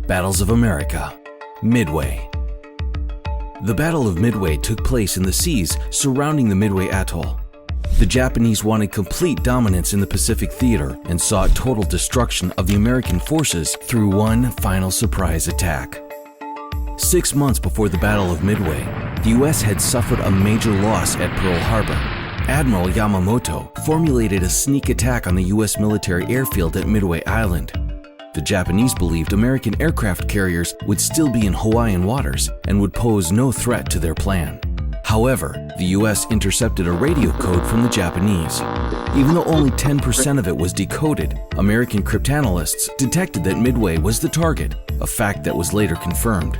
Battles of America, Midway. The Battle of Midway took place in the seas surrounding the Midway Atoll. The Japanese wanted complete dominance in the Pacific theater and sought total destruction of the American forces through one final surprise attack. 6 months before the Battle of Midway, the U.S. had suffered a major loss at Pearl Harbor. Admiral Yamamoto formulated a sneak attack on the U.S. military airfield at Midway Island. The Japanese believed American aircraft carriers would still be in Hawaiian waters and would pose no threat to their plan. However, the U.S. intercepted a radio code from the Japanese. Even though only 10% of it was decoded, American cryptanalysts detected that Midway was the target, a fact that was later confirmed.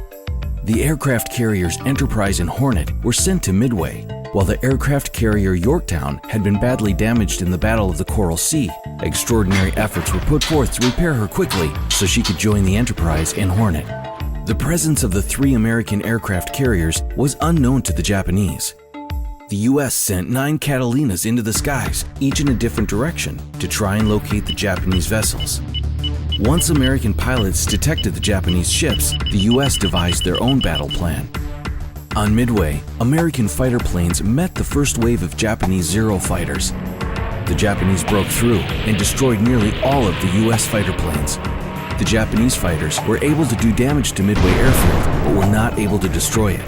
The aircraft carriers Enterprise and Hornet were sent to Midway, while the aircraft carrier Yorktown had been badly damaged in the Battle of the Coral Sea. Extraordinary efforts were put forth to repair her quickly so she could join the Enterprise and Hornet. The presence of the 3 American aircraft carriers was unknown to the Japanese. The U.S. sent 9 Catalinas into the skies, each in a different direction, to try and locate the Japanese vessels. Once American pilots detected the Japanese ships, the U.S. devised their own battle plan. On Midway, American fighter planes met the first wave of Japanese Zero fighters. The Japanese broke through and destroyed nearly all of the U.S. fighter planes. The Japanese fighters were able to do damage to Midway Airfield, but were not able to destroy it.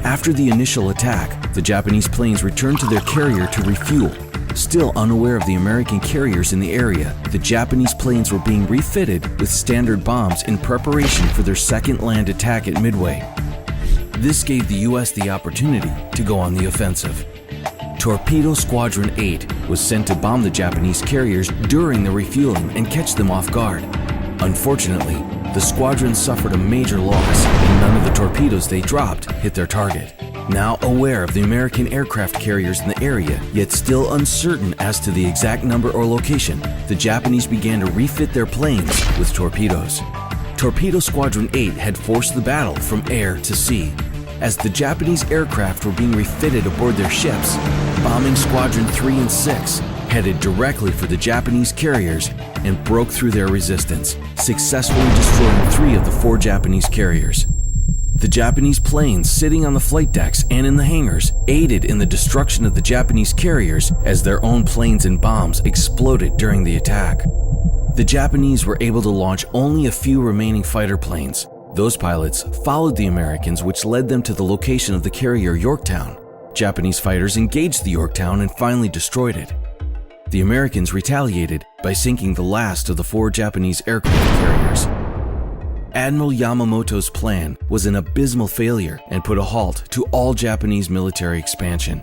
After the initial attack, the Japanese planes returned to their carrier to refuel. Still unaware of the American carriers in the area, the Japanese planes were being refitted with standard bombs in preparation for their second land attack at Midway. This gave the U.S. the opportunity to go on the offensive. Torpedo Squadron 8 was sent to bomb the Japanese carriers during the refueling and catch them off guard. Unfortunately, the squadron suffered a major loss, and none of the torpedoes they dropped hit their target. Now aware of the American aircraft carriers in the area, yet still uncertain as to the exact number or location, the Japanese began to refit their planes with torpedoes. Torpedo Squadron 8 had forced the battle from air to sea. As the Japanese aircraft were being refitted aboard their ships, bombing Squadron 3 and 6 headed directly for the Japanese carriers and broke through their resistance, successfully destroying 3 of the 4 Japanese carriers. The Japanese planes sitting on the flight decks and in the hangars aided in the destruction of the Japanese carriers as their own planes and bombs exploded during the attack. The Japanese were able to launch only a few remaining fighter planes. Those pilots followed the Americans, which led them to the location of the carrier Yorktown. Japanese fighters engaged the Yorktown and finally destroyed it. The Americans retaliated by sinking the last of the 4 Japanese aircraft carriers. Admiral Yamamoto's plan was an abysmal failure and put a halt to all Japanese military expansion.